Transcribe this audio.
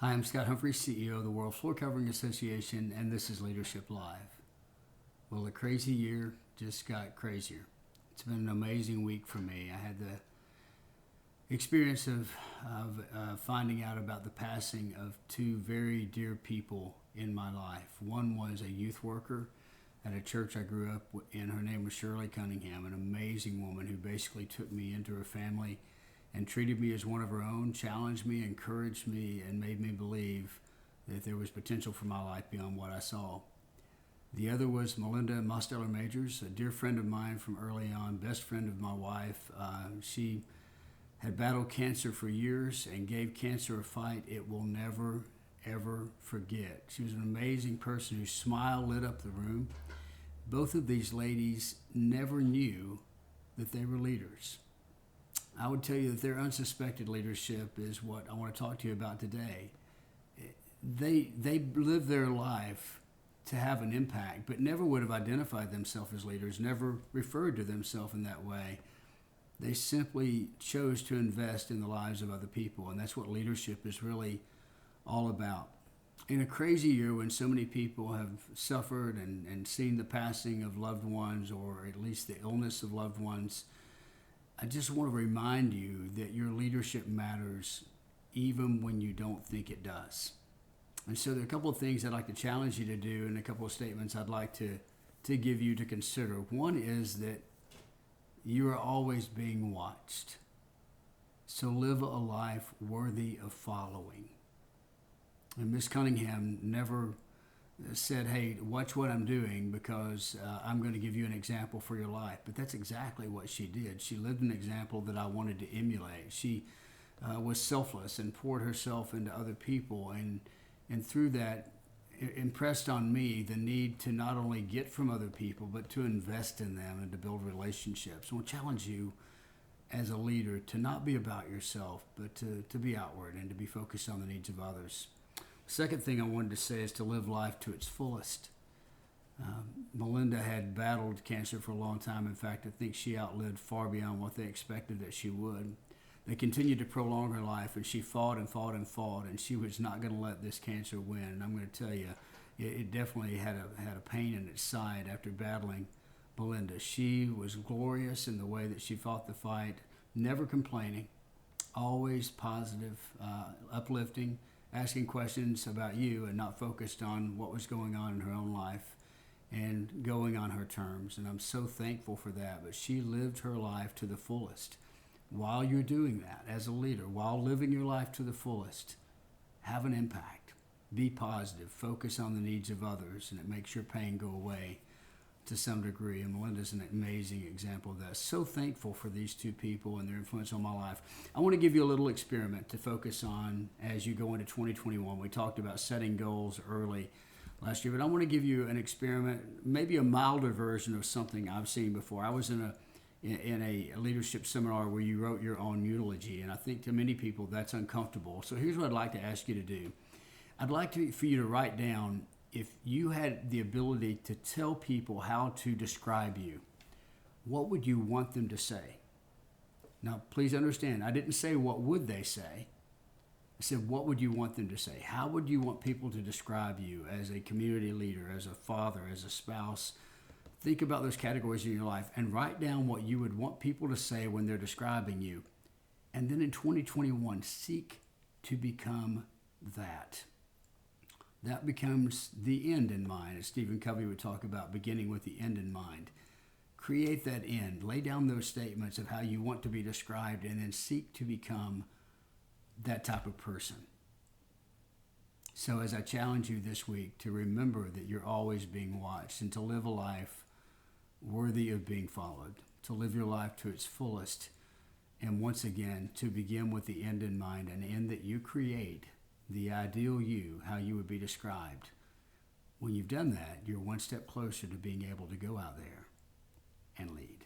Hi, I'm Scott Humphrey, CEO of the World Floor Covering Association, and this is Leadership Live. Well, the crazy year just got crazier. It's been an amazing week for me. I had the experience of finding out about the passing of two very dear people in my life. One was a youth worker at a church I grew up in. Her name was Shirley Cunningham, an amazing woman who basically took me into her family and treated me as one of her own, challenged me, encouraged me, and made me believe that there was potential for my life beyond what I saw. The other was Melinda Mosteller-Majors, a dear friend of mine from early on, best friend of my wife. She had battled cancer for years and gave cancer a fight it will never, ever forget. She was an amazing person whose smile lit up the room. Both of these ladies never knew that they were leaders. I would tell you that their unsuspected leadership is what I want to talk to you about today. They lived their life to have an impact, but never would have identified themselves as leaders, never referred to themselves in that way. They simply chose to invest in the lives of other people, and that's what leadership is really all about. In a crazy year when so many people have suffered and seen the passing of loved ones, or at least the illness of loved ones, I just want to remind you that your leadership matters even when you don't think it does. And so there are a couple of things I'd like to challenge you to do, and a couple of statements I'd like to give you to consider. One is that you are always being watched. So live a life worthy of following. And Miss Cunningham never said, hey, watch what I'm doing because I'm going to give you an example for your life. But that's exactly what she did. She lived an example that I wanted to emulate. She was selfless and poured herself into other people, and through that impressed on me the need to not only get from other people, but to invest in them and to build relationships. I want to challenge you as a leader to not be about yourself, but to be outward and to be focused on the needs of others. Second thing I wanted to say is to live life to its fullest. Melinda had battled cancer for a long time. In fact, I think she outlived far beyond what they expected that she would. They continued to prolong her life, and she fought and fought and fought, and she was not going to let this cancer win. And I'm going to tell you, it definitely had a pain in its side after battling Melinda. She was glorious in the way that she fought the fight, never complaining, always positive, uplifting, asking questions about you and not focused on what was going on in her own life and going on her terms. And I'm so thankful for that. But she lived her life to the fullest. While you're doing that as a leader, while living your life to the fullest, have an impact. Be positive. Focus on the needs of others, and it makes your pain go away to some degree. And Melinda's an amazing example of that. So thankful for these two people and their influence on my life. I want to give you a little experiment to focus on as you go into 2021. We talked about setting goals early last year, but I want to give you an experiment, maybe a milder version of something I've seen before. I was in a leadership seminar where you wrote your own eulogy, and I think to many people that's uncomfortable. So here's what I'd like to ask you to do. I'd like for you to write down, if you had the ability to tell people how to describe you, what would you want them to say? Now, please understand, I didn't say what would they say. I said, what would you want them to say? How would you want people to describe you as a community leader, as a father, as a spouse? Think about those categories in your life and write down what you would want people to say when they're describing you. And then in 2021, seek to become that. That becomes the end in mind, as Stephen Covey would talk about, beginning with the end in mind. Create that end. Lay down those statements of how you want to be described, and then seek to become that type of person. So as I challenge you this week to remember that you're always being watched and to live a life worthy of being followed, to live your life to its fullest, and once again, to begin with the end in mind, an end that you create, the ideal you, how you would be described. When you've done that, you're one step closer to being able to go out there and lead.